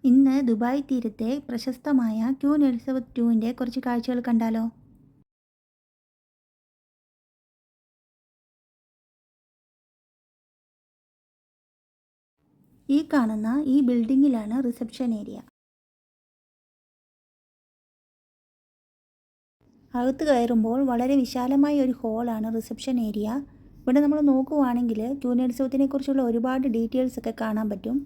ഇന്ന് ദുബായ് തീരത്തെ പ്രശസ്തമായ ക്യൂൻ എലിസബത്ത് ടുവിൻ്റെ കുറച്ച് കാഴ്ചകൾ കണ്ടാലോ? ഈ കാണുന്ന ഈ ബിൽഡിങ്ങിലാണ് റിസപ്ഷൻ ഏരിയ. അകത്ത് കയറുമ്പോൾ വളരെ വിശാലമായ ഒരു ഹോളാണ് റിസപ്ഷൻ ഏരിയ. ഇവിടെ നമ്മൾ നോക്കുവാണെങ്കിൽ ക്യൂൻ എലിസബത്തിനെ കുറിച്ചുള്ള ഒരുപാട് ഡീറ്റെയിൽസ് ഒക്കെ കാണാൻ പറ്റും.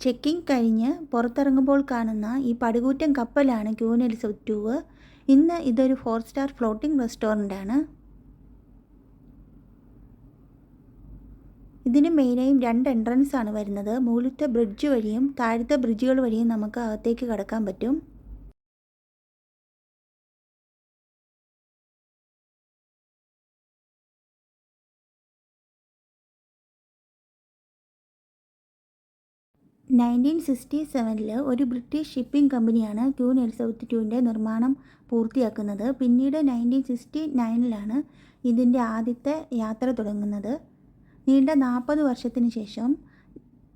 ചെക്കിംഗ് കഴിഞ്ഞ് പുറത്തിറങ്ങുമ്പോൾ കാണുന്ന ഈ പടുകൂറ്റൻ കപ്പലാണ് ക്യൂൻ എലിസബത്ത് ടു. ഇന്ന് ഇതൊരു 4 സ്റ്റാർ ഫ്ലോട്ടിംഗ് റെസ്റ്റോറൻ്റാണ്. ഇതിന് മെയിനായും 2 എൻട്രൻസ് ആണ് വരുന്നത്. മുകളിലത്തെ ബ്രിഡ്ജ് വഴിയും താഴത്തെ ബ്രിഡ്ജുകൾ വഴിയും നമുക്ക് അകത്തേക്ക് കടക്കാൻ പറ്റും. നയൻറ്റീൻ 67 ഒരു ബ്രിട്ടീഷ് ഷിപ്പിംഗ് കമ്പനിയാണ് ക്യൂൻ എലിസബത്ത് ടുവിൻ്റെ നിർമ്മാണം പൂർത്തിയാക്കുന്നത്. പിന്നീട് 1969 ഇതിൻ്റെ ആദ്യത്തെ യാത്ര തുടങ്ങുന്നത്. നീണ്ട 40 വർഷത്തിന് ശേഷം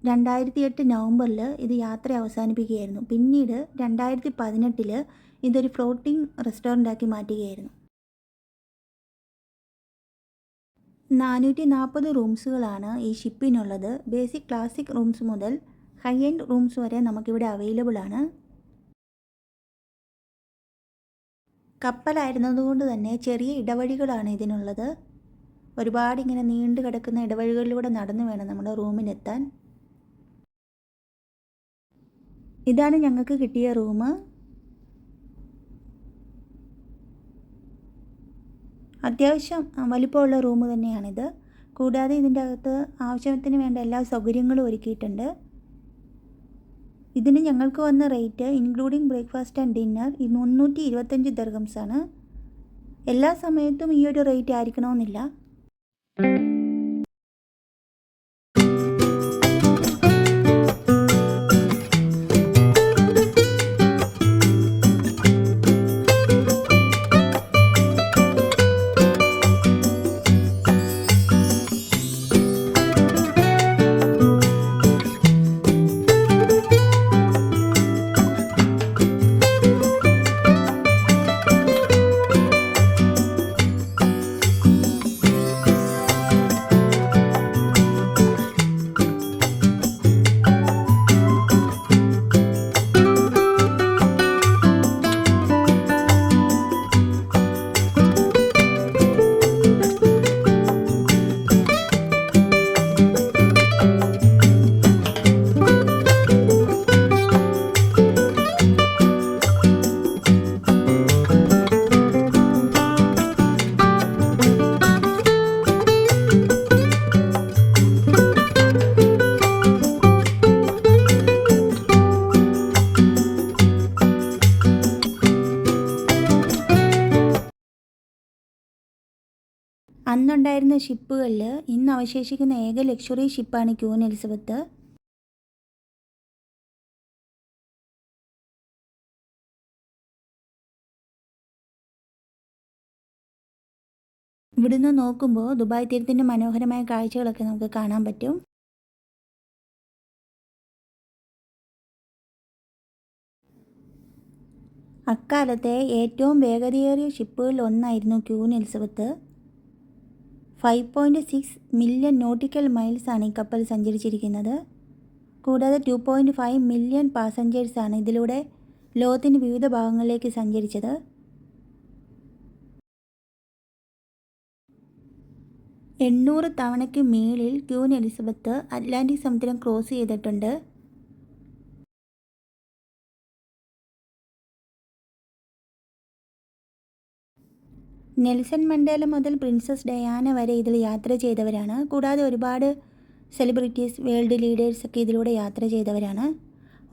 2008 നവംബറിൽ ഇത് യാത്ര അവസാനിപ്പിക്കുകയായിരുന്നു. പിന്നീട് 2018 ഇതൊരു ഫ്ലോട്ടിംഗ് റെസ്റ്റോറൻ്റാക്കി മാറ്റുകയായിരുന്നു. 440 റൂംസുകളാണ് ഈ ഷിപ്പിനുള്ളത്. ബേസിക് ക്ലാസിക് റൂംസ് മുതൽ ഹൈ എൻഡ് റൂംസ് വരെ നമുക്കിവിടെ അവൈലബിൾ ആണ്. കപ്പലായിരുന്നതുകൊണ്ട് തന്നെ ചെറിയ ഇടവഴികളാണ് ഇതിനുള്ളത്. ഒരുപാട് ഇങ്ങനെ നീണ്ടു കിടക്കുന്ന ഇടവഴികളിലൂടെ നടന്നു വേണം നമ്മുടെ റൂമിനെത്താൻ. ഇതാണ് ഞങ്ങൾക്ക് കിട്ടിയ റൂം. അത്യാവശ്യം വലിപ്പമുള്ള റൂം തന്നെയാണിത്. കൂടാതെ ഇതിൻ്റെ അകത്ത് ആവശ്യത്തിന് വേണ്ട എല്ലാ സൗകര്യങ്ങളും ഒരുക്കിയിട്ടുണ്ട്. ഇതിന് ഞങ്ങൾക്ക് വന്ന rate including breakfast and dinner 325 ദിർഹംസാണ്. എല്ലാ സമയത്തും ഈ ഒരു റേറ്റ് ആയിരിക്കണമെന്നില്ല. അന്നുണ്ടായിരുന്ന ഷിപ്പുകളിൽ ഇന്ന് അവശേഷിക്കുന്ന ഏക ലക്ഷറി ഷിപ്പാണ് ക്യൂൻ എലിസബത്ത്. ഇവിടുന്ന് നോക്കുമ്പോൾ ദുബായ് തീരത്തിൻ്റെ മനോഹരമായ കാഴ്ചകളൊക്കെ നമുക്ക് കാണാൻ പറ്റും. അക്കാലത്തെ ഏറ്റവും വേഗതയേറിയ ഷിപ്പുകളിൽ ഒന്നായിരുന്നു ക്യൂൻ എലിസബത്ത്. 5.6 മില്യൺ നോട്ടിക്കൽ മൈൽസാണ് ഈ കപ്പൽ സഞ്ചരിച്ചിരിക്കുന്നത്. കൂടാതെ 2.5 മില്യൺ പാസഞ്ചേഴ്സാണ് ഇതിലൂടെ ലോകത്തിൻ്റെ വിവിധ ഭാഗങ്ങളിലേക്ക് സഞ്ചരിച്ചത്. എണ്ണൂറ് തവണയ്ക്ക് മേളിൽ ക്യൂൻ എലിസബത്ത് അറ്റ്ലാന്റിക് സമുദ്രം ക്രോസ് ചെയ്തിട്ടുണ്ട്. നെൽസൺ മണ്ടേല മുതൽ പ്രിൻസസ് ഡയാന വരെ ഇതിൽ യാത്ര ചെയ്തവരാണ്. കൂടാതെ ഒരുപാട് സെലിബ്രിറ്റീസ്, വേൾഡ് ലീഡേഴ്സ് ഒക്കെ ഇതിലൂടെ യാത്ര ചെയ്തവരാണ്.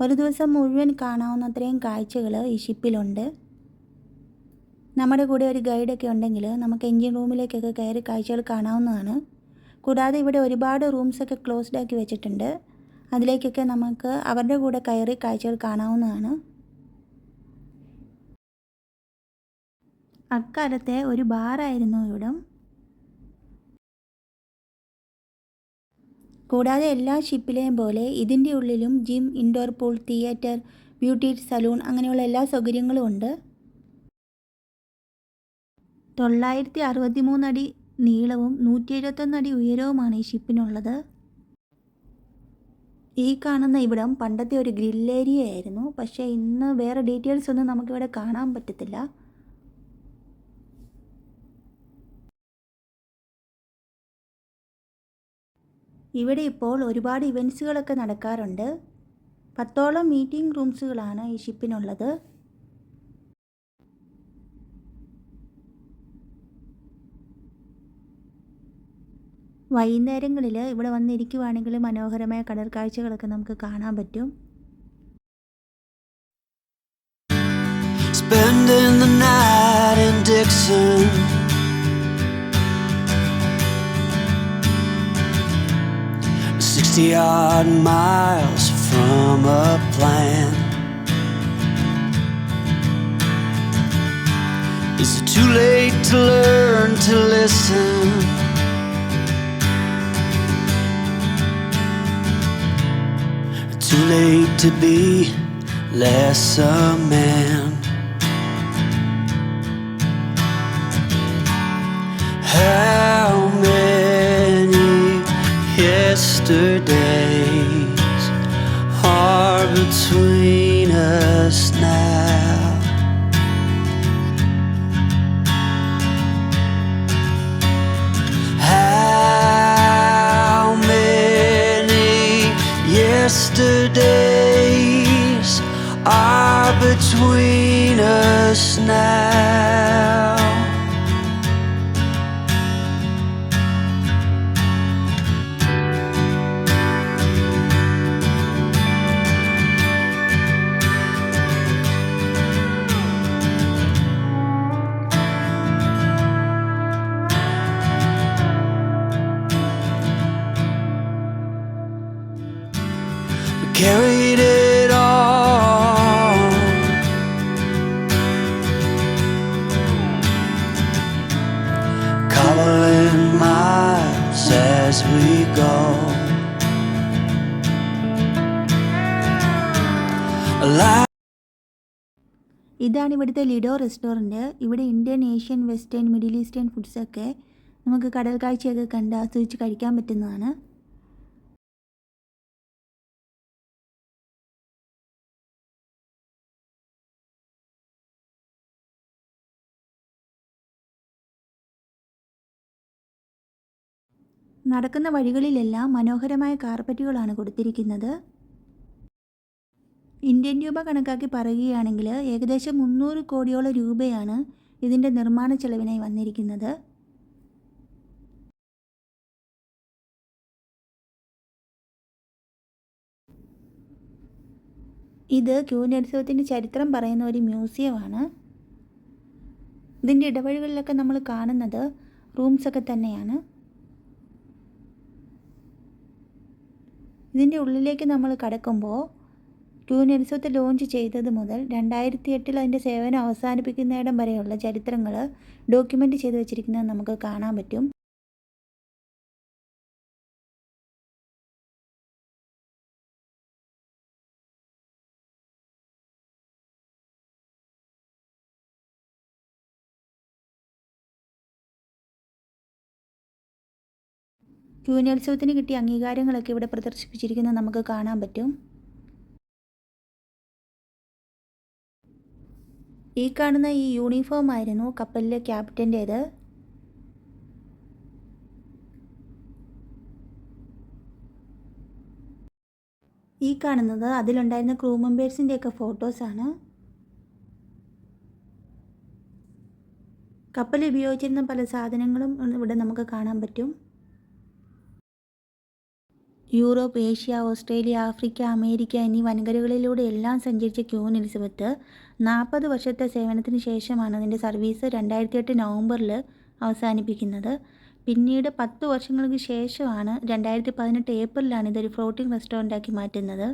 ഒരു ദിവസം മുഴുവൻ കാണാവുന്നത്രയും കാഴ്ചകൾ ഈ ഷിപ്പിലുണ്ട്. നമ്മുടെ കൂടെ ഒരു ഗൈഡൊക്കെ ഉണ്ടെങ്കിൽ നമുക്ക് എൻജിൻ റൂമിലേക്കൊക്കെ കയറി കാഴ്ചകൾ കാണാവുന്നതാണ്. കൂടാതെ ഇവിടെ ഒരുപാട് റൂംസൊക്കെ ക്ലോസ്ഡ് ആക്കി വെച്ചിട്ടുണ്ട്. അതിലേക്കൊക്കെ നമുക്ക് അവരുടെ കൂടെ കയറി കാഴ്ചകൾ കാണാവുന്നതാണ്. അക്കാലത്തെ ഒരു ബാറായിരുന്നു ഇവിടം. കൂടാതെ എല്ലാ ഷിപ്പിലെയും പോലെ ഇതിൻ്റെ ഉള്ളിലും gym, indoor pool, theatre, beauty salon അങ്ങനെയുള്ള എല്ലാ സൗകര്യങ്ങളും ഉണ്ട്. 963 അടി നീളവും 171 അടി ഉയരവുമാണ് ഈ ഷിപ്പിനുള്ളത്. ഈ കാണുന്ന ഇവിടം പണ്ടത്തെ ഒരു ഗ്രിൽ ഏരിയ ആയിരുന്നു. പക്ഷേ ഇന്ന് വേറെ ഡീറ്റെയിൽസ് ഒന്നും നമുക്കിവിടെ കാണാൻ പറ്റത്തില്ല. ഇവിടെ ഇപ്പോൾ ഒരുപാട് ഇവൻറ്റ്സുകളൊക്കെ നടക്കാറുണ്ട്. 10ഓളം മീറ്റിംഗ് റൂംസുകളാണ് ഈ ഷിപ്പിനുള്ളത്. വൈകുന്നേരങ്ങളിൽ ഇവിടെ വന്നിരിക്കുവാണെങ്കിൽ മനോഹരമായ കടൽ കാഴ്ചകളൊക്കെ നമുക്ക് കാണാൻ പറ്റും. Spending the night in Dixon, 60-odd miles from a plan. Is it too late to learn to listen? Too late to be less a man. How many yesterdays are between us now? How many yesterdays are between us now? We carried it all, cobbling miles as we go. ഇതാണ് ഇവിടുത്തെ Lido restaurant. ഇവിടെ Indian, Asian, western, middle eastern ഫുഡ്സൊക്കെ നമുക്ക് കടൽ കാഴ്ചയൊക്കെ കണ്ട് ആസ്വദിച്ച് കഴിക്കാൻ പറ്റുന്നതാണ്. നടക്കുന്ന വഴികളിലെല്ലാം മനോഹരമായ കാർപ്പറ്റുകളാണ് കൊടുത്തിരിക്കുന്നത്. ഇന്ത്യൻ രൂപ കണക്കാക്കി പറയുകയാണെങ്കിൽ ഏകദേശം 300 കോടിയോളം രൂപയാണ് ഇതിൻ്റെ നിർമ്മാണ ചെലവിനായി വന്നിരിക്കുന്നത്. ഇത് ക്യൂനുത്സവത്തിൻ്റെ ചരിത്രം പറയുന്ന ഒരു മ്യൂസിയമാണ്. ഇതിൻ്റെ ഇടവഴികളിലൊക്കെ നമ്മൾ കാണുന്നത് റൂംസൊക്കെ തന്നെയാണ്. ഇതിൻ്റെ ഉള്ളിലേക്ക് നമ്മൾ കടക്കുമ്പോൾ ക്യൂനുത്സവത്തെ ലോഞ്ച് ചെയ്തത് മുതൽ 2008 അതിൻ്റെ സേവനം അവസാനിപ്പിക്കുന്നിടം വരെയുള്ള ചരിത്രങ്ങൾ ഡോക്യുമെൻ്റ് ചെയ്ത് വെച്ചിരിക്കുന്നത് നമുക്ക് കാണാൻ പറ്റും. ക്യൂനുത്സവത്തിന് കിട്ടിയ അംഗീകാരങ്ങളൊക്കെ ഇവിടെ പ്രദർശിപ്പിച്ചിരിക്കുന്നത് നമുക്ക് കാണാൻ പറ്റും. ഈ കാണുന്ന ഈ യൂണിഫോം ആയിരുന്നു കപ്പലിലെ ക്യാപ്റ്റൻ്റേത്. ഈ കാണുന്നത് അതിലുണ്ടായിരുന്ന ക്രൂ മെമ്പേഴ്സിൻ്റെയൊക്കെ ഫോട്ടോസാണ്. കപ്പലിൽ ഉപയോഗിച്ചിരുന്ന പല സാധനങ്ങളും ഇവിടെ നമുക്ക് കാണാൻ പറ്റും. Europe, Asia, Australia, Africa, America എന്നീ വൻകരകളിലൂടെ എല്ലാം സഞ്ചരിച്ച ക്യൂനുത്സവത്ത് 40 വർഷത്തെ സേവനത്തിന് ശേഷമാണ് അതിൻ്റെ സർവീസ് 2008 നവംബറിൽ അവസാനിപ്പിക്കുന്നത്. പിന്നീട് 10 വർഷങ്ങൾക്ക് ശേഷമാണ് 2018 ഏപ്രിലാണ് ഇതൊരു ഫ്ലോട്ടിംഗ് റെസ്റ്റോറൻ്റാക്കി മാറ്റുന്നത്.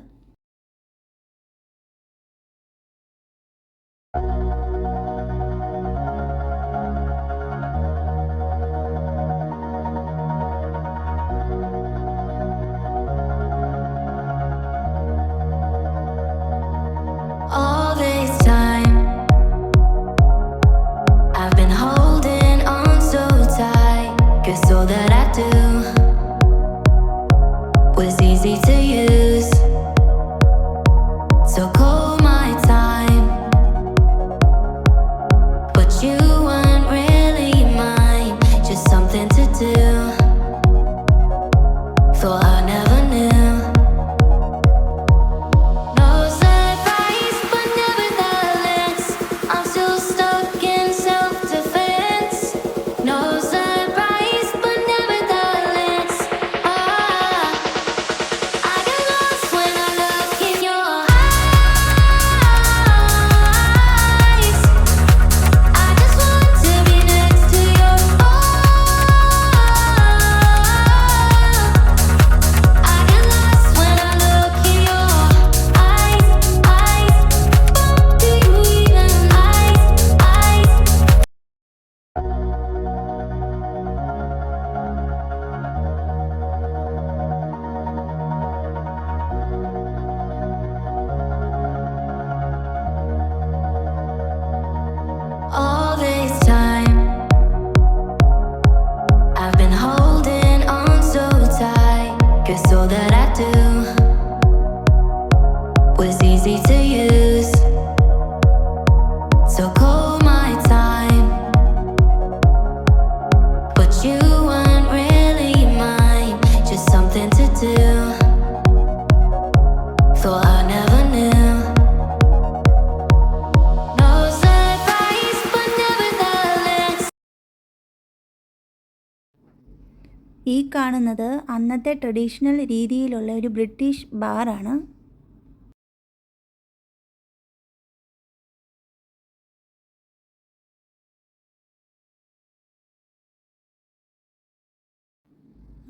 ഈ കാണുന്നത് അന്നത്തെ ട്രഡീഷണൽ രീതിയിലുള്ള ഒരു ബ്രിട്ടീഷ് ബാറാണ്.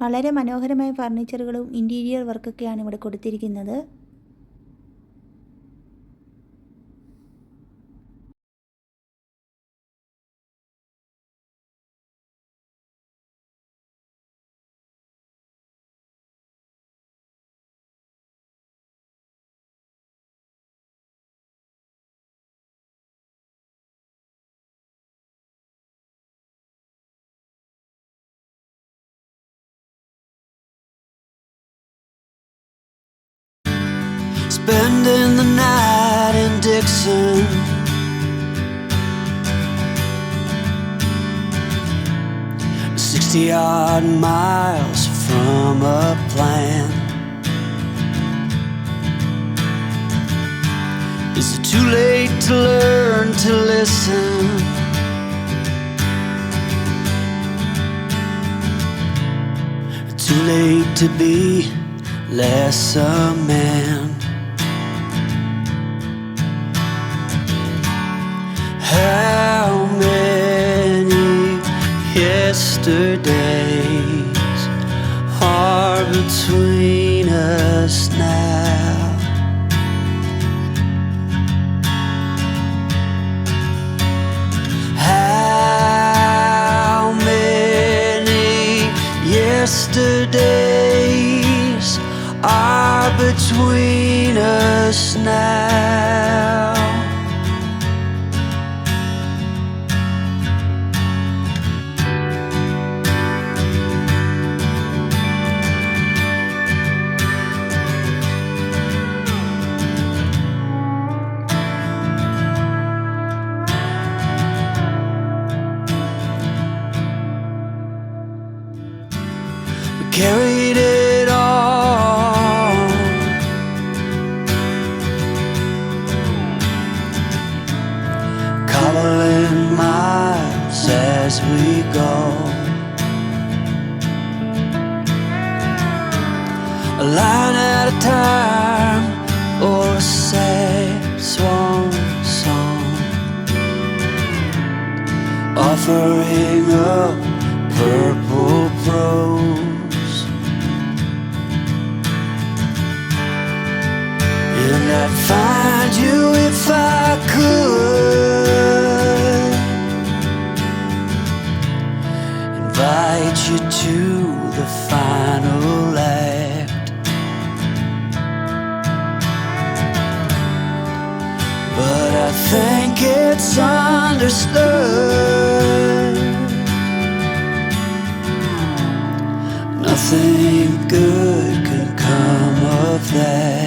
വളരെ മനോഹരമായ ഫർണിച്ചറുകളും ഇൻറ്റീരിയർ വർക്കൊക്കെയാണ് ഇവിടെ കൊടുത്തിരിക്കുന്നത്. Spending the night in Dixon, 60-odd miles from a plan. Is it too late to learn to listen? Too late to be less a man? How many yesterdays are between us now? How many yesterdays are between us now? Carried it all, cobbling miles as we go, a line at a time, or a sad swan song, offering up purple prose. And I'd find you if I could, invite you to the final act. But I think it's understood nothing good can come of that.